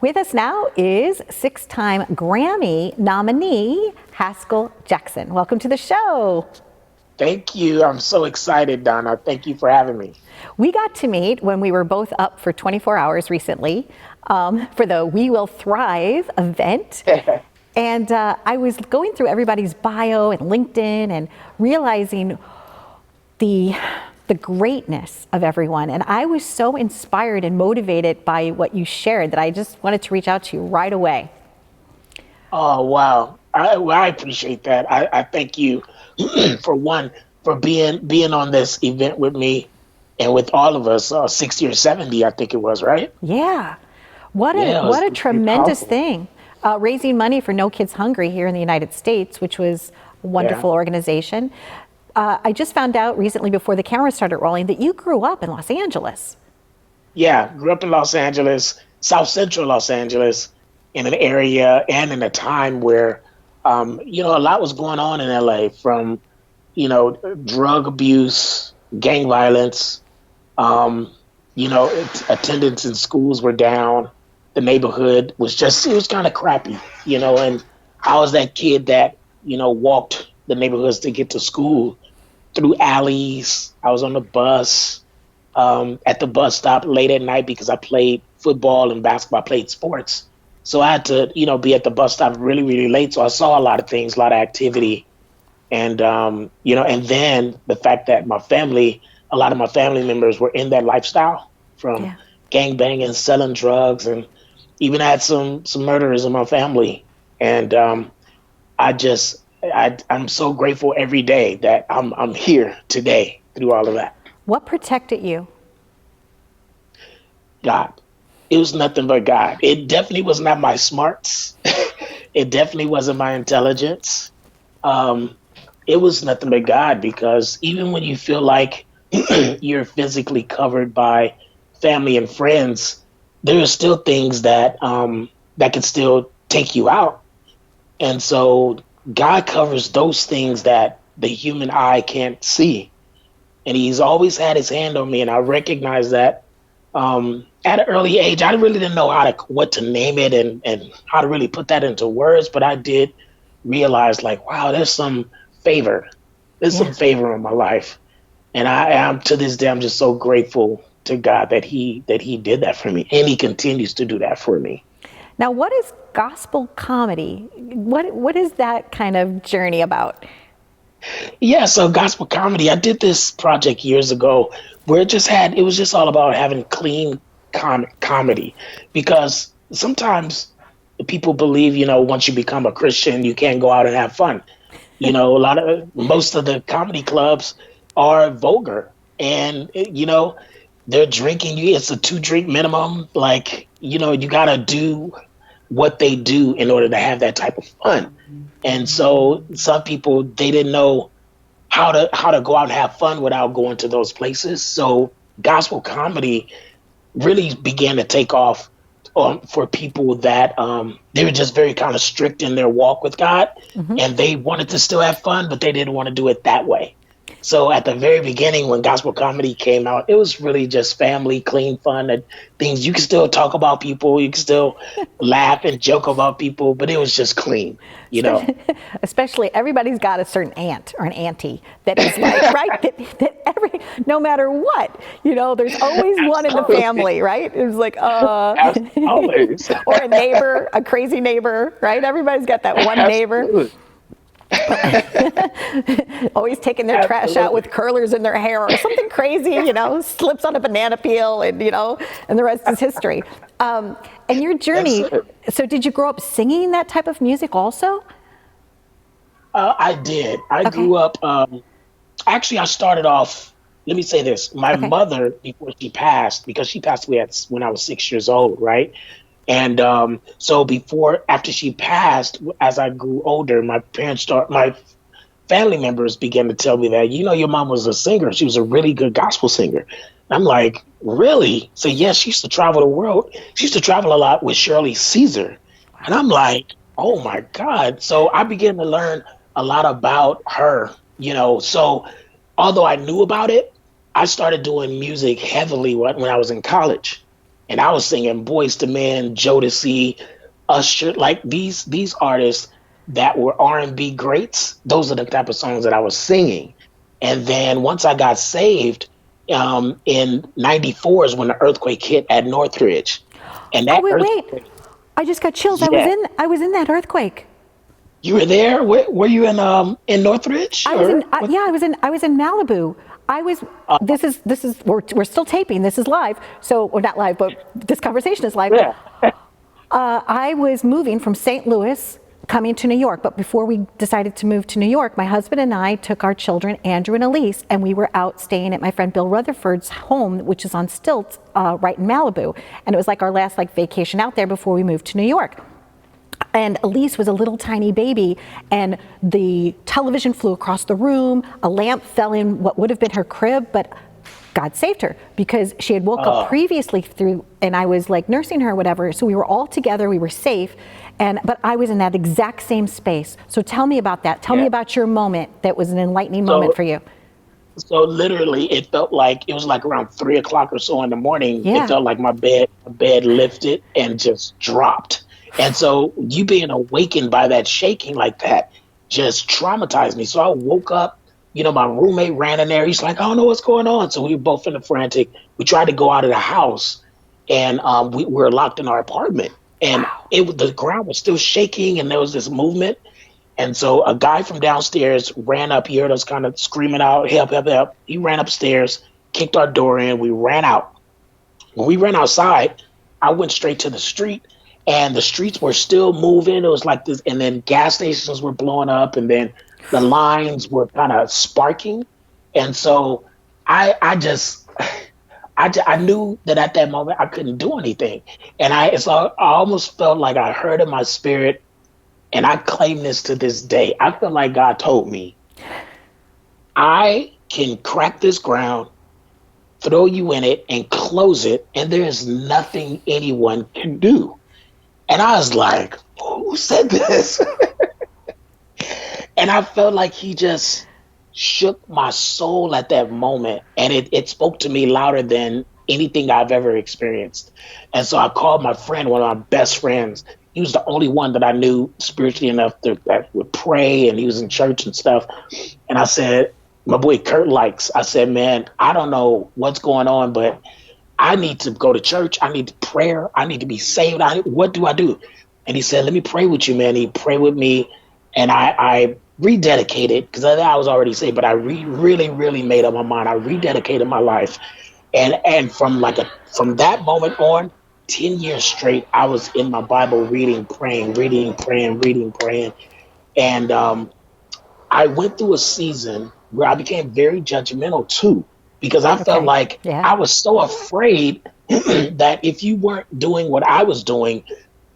With us now is six-time Grammy nominee Haskel Jackson. Welcome to the show. Thank you. I'm so excited, Donna. Thank you for having me. We got to meet when we were both up for 24 hours recently for the We Will Thrive event. And I was going through everybody's bio and LinkedIn and realizing the greatness of everyone. And I was so inspired and motivated by what you shared that I just wanted to reach out to you right away. Oh, wow. I appreciate that. I thank you for being on this event with me and with all of us, 60 or 70, I think it was, right? Yeah. What a tremendous thing. Raising money for No Kids Hungry here in the United States, which was a wonderful organization. I just found out recently before the camera started rolling that you grew up in Los Angeles. Yeah, grew up in Los Angeles, South Central Los Angeles, in an area and in a time where, a lot was going on in LA, from, drug abuse, gang violence, attendance in schools were down. The neighborhood was it was kind of crappy, and I was that kid that, walked the neighborhoods to get to school through alleys. I was on the bus, at the bus stop late at night because I played football and basketball, I played sports. So I had to, be at the bus stop really, really late. So I saw a lot of things, a lot of activity. And, and then the fact that a lot of my family members were in that lifestyle, from gangbanging, selling drugs, and even had some murderers in my family. And I'm so grateful every day that I'm here today through all of that. What protected you? God. It was nothing but God. It definitely was not my smarts. It definitely wasn't my intelligence. It was nothing but God, because even when you feel like you're physically covered by family and friends, there are still things that can still take you out. And so God covers those things that the human eye can't see. And he's always had his hand on me. And I recognize that at an early age. I really didn't know what to name it and how to really put that into words. But I did realize, like, wow, there's some favor. There's some favor in my life. And I am, to this day, I'm just so grateful to God that he did that for me. And he continues to do that for me. Now, what is gospel comedy? What is that kind of journey about? Yeah, so gospel comedy, I did this project years ago where it was just all about having clean comedy, because sometimes people believe, once you become a Christian, you can't go out and have fun. Most of the comedy clubs are vulgar, and, they're drinking you. It's a 2-drink minimum. Like, you got to do what they do in order to have that type of fun. And so some people, they didn't know how to go out and have fun without going to those places. So gospel comedy really began to take off for people that they were just very kind of strict in their walk with God, and they wanted to still have fun, but they didn't want to do it that way. So at the very beginning, when gospel comedy came out, it was really just family, clean fun, and things. You can still talk about people, you can still laugh and joke about people, but it was just clean, Especially everybody's got a certain aunt or an auntie that is like, right? No matter what, there's always one in the family, right? It was like, always. Or a neighbor, a crazy neighbor, right? Everybody's got that one neighbor. Always taking their trash out with curlers in their hair or something crazy, slips on a banana peel, and and the rest is history. And your journey, so did you grow up singing that type of music also? I did. I grew up, actually I started off, let me say this. My mother, before she passed, because she passed away when I was 6 years old, right? And so after she passed, as I grew older, my family members began to tell me that, your mom was a singer. She was a really good gospel singer. I'm like, really? So yes, she used to travel the world. She used to travel a lot with Shirley Caesar. And I'm like, oh my God. So I began to learn a lot about her, So although I knew about it, I started doing music heavily when I was in college. and I was singing Boys to Men, Jodeci, Usher, like these artists that were R&B greats. Those are the type of songs that I was singing. And then once I got saved, in '94 is when the earthquake hit at Northridge, and Oh, that wait. earthquake, I just got chills. yeah, I was in that earthquake. you were there. Were you in Northridge I was in, or what? yeah, I was in Malibu. I was, Uh, this is, we're still taping. This is live. So, or not live, but this conversation is live. yeah. I was moving from St. Louis, coming to New York. But before we decided to move to New York, my husband and I took our children, Andrew and Elise, and we were out staying at my friend Bill Rutherford's home, which is on stilts, right in Malibu. And it was like our last like vacation out there before we moved to New York. And Elise was a little tiny baby, and the television flew across the room. A lamp fell in what would have been her crib, but God saved her because she had woke up previously through, and I was like nursing her or whatever. So we were all together, we were safe, but I was in that exact same space. So tell me about that. Tell me Yeah. about your moment that was an enlightening moment So for you. so literally, it felt like it was like around 3 o'clock or so in the morning. It Yeah. felt like my bed lifted and just dropped. And so you being awakened by that shaking like that just traumatized me. So I woke up. My roommate ran in there. He's like, "I don't know what's going on." So we were both in a frantic. We tried to go out of the house, and we were locked in our apartment. And the ground was still shaking, and there was this movement. And so a guy from downstairs ran up. He heard us kind of screaming out, "Help, help, help." He ran upstairs, kicked our door in. We ran out. When we ran outside, I went straight to the street, and the streets were still moving. It was like this, and then gas stations were blowing up, and then the lines were kind of sparking. And so I just, I knew that at that moment I couldn't do anything. And I almost felt like I heard in my spirit, and I claim this to this day. I feel like God told me, I can crack this ground, throw you in it, and close it, and there is nothing anyone can do. And I was like, who said this? And I felt like he just shook my soul at that moment. And it spoke to me louder than anything I've ever experienced. And so I called my friend, one of my best friends. He was the only one that I knew spiritually enough that would pray, and he was in church and stuff. And I said, my boy Kurt Likes, I said, "Man, I don't know what's going on, but I need to go to church. I need prayer. I need to be saved. What do I do?" And he said, "Let me pray with you, man." He prayed with me, and I rededicated, because I was already saved, but I really, really made up my mind. I rededicated my life, and from that moment on, 10 years straight, I was in my Bible reading, praying, reading, praying, reading, praying, and I went through a season where I became very judgmental too, because I felt Okay. like Yeah. I was so afraid that if you weren't doing what I was doing,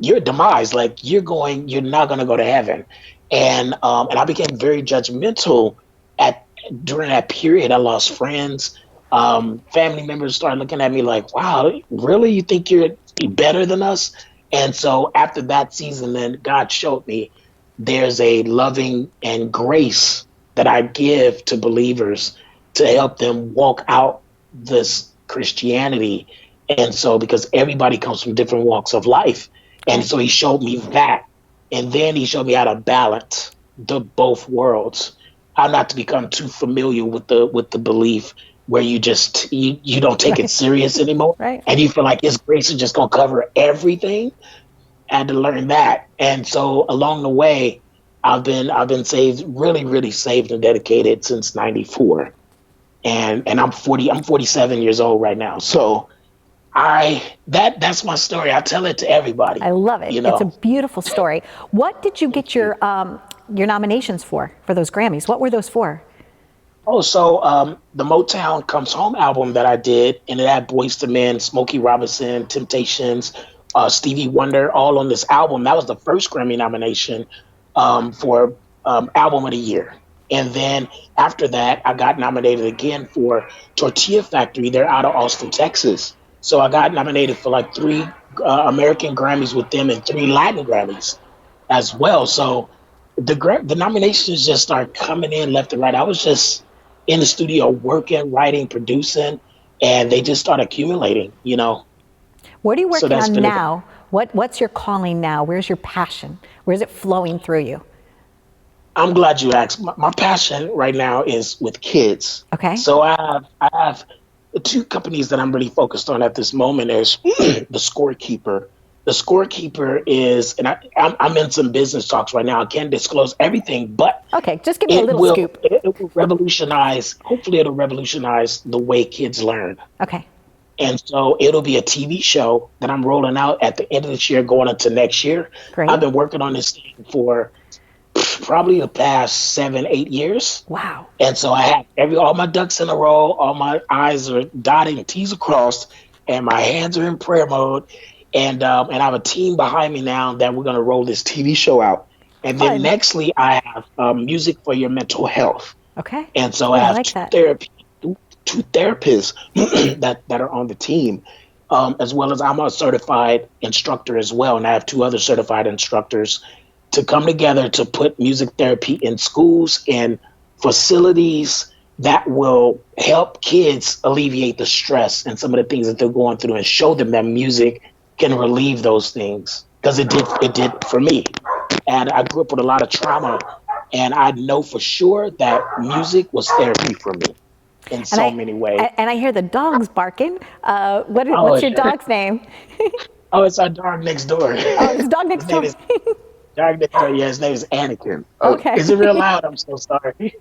your demise, like you're not going to go to heaven. And I became very judgmental at during that period. I lost friends. Family members started looking at me like, "Wow, really? You think you're better than us?" And so after that season, then God showed me there's a loving and grace that I give to believers to help them walk out this Christianity. And so, because everybody comes from different walks of life. And Okay. so he showed me that. And then he showed me how to balance the both worlds. How not to become too familiar with the belief where you don't take it Right. serious anymore. Right. And you feel like his grace is just gonna cover everything. I had to learn that. And so along the way, I've been saved, really, really saved and dedicated since '94. And I'm 47 years old right now. So that's my story. I tell it to everybody, I love it. you It's a know. beautiful story. What did you get your nominations for those Grammys? What were those for? Oh, so the Motown Comes Home album that I did, and it had Boyz II Men, Smokey Robinson, Temptations, Stevie Wonder, all on this album. That was the first Grammy nomination for Album of the Year. And then after that, I got nominated again for Tortilla Factory. They're out of Austin, Texas. So I got nominated for like three American Grammys with them and three Latin Grammys as well. So the nominations just started coming in left and right. I was just in the studio working, writing, producing, and they just started accumulating. What are you So working that's on been now? What's your calling now? Where's your passion? Where's it flowing through you? I'm glad you asked. My passion right now is with kids. Okay. So I have the two companies that I'm really focused on at this moment is the Scorekeeper. The Scorekeeper is, and I'm in some business talks right now. I can't disclose everything, but Okay, just give me a little scoop. it will revolutionize. Hopefully, it'll revolutionize the way kids learn. Okay. And so it'll be a TV show that I'm rolling out at the end of this year, going into next year. I've Great. been working on this thing for probably the past 7, 8 years. Wow. And so I have all my ducks in a row, all my I's are dotted, T's are crossed, and my hands are in prayer mode. And I have a team behind me now that we're gonna roll this TV show out. And then Fun. nextly, I have music for your mental health. Okay. And so Oh, I I have like that. two therapists that are on the team, as well as I'm a certified instructor as well, and I have two other certified instructors to come together to put music therapy in schools and facilities that will help kids alleviate the stress and some of the things that they're going through, and show them that music can relieve those things, because it did for me. And I grew up with a lot of trauma, and I know for sure that music was therapy for me in so many ways. And I hear the dogs barking. Oh, What's your dog's name? oh, it's our dog next door. Oh, it's the dog next His name door. is dog next door. Yeah, his name is Anakin. Oh, Okay. is it real loud? I'm so sorry.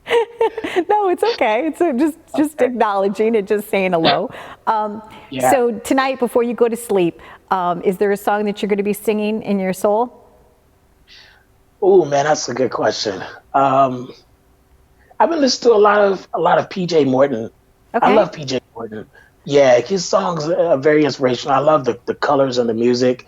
No, it's okay. It's just Okay. acknowledging it, just saying hello. Yeah. So tonight, before you go to sleep, is there a song that you're going to be singing in your soul? Oh man, that's a good question. I've been listening to a lot of PJ Morton. I Okay. love PJ Morton. Yeah, his songs are very inspirational. I love the colors and the music.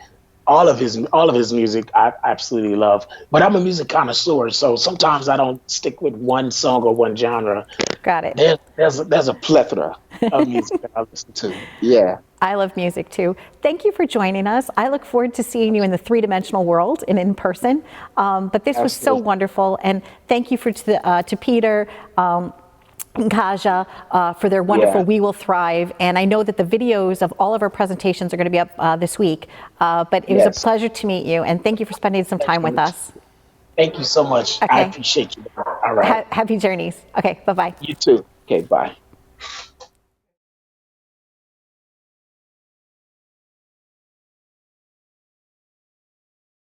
All of his music I absolutely love. But I'm a music connoisseur, so sometimes I don't stick with one song or one genre. Got it. There's a plethora of music that I listen to. Yeah. I love music too. Thank you for joining us. I look forward to seeing you in the three-dimensional world and in person. But this was so Absolutely. wonderful, and thank you to Peter. And Kaja for their wonderful Yeah. We Will Thrive. And I know that the videos of all of our presentations are going to be up this week. But it was a Yes. pleasure to meet you, and thank you for spending some time with us. Thank you so much. I Okay. appreciate you. All right. Happy journeys. Okay, bye-bye. You too. Okay, bye.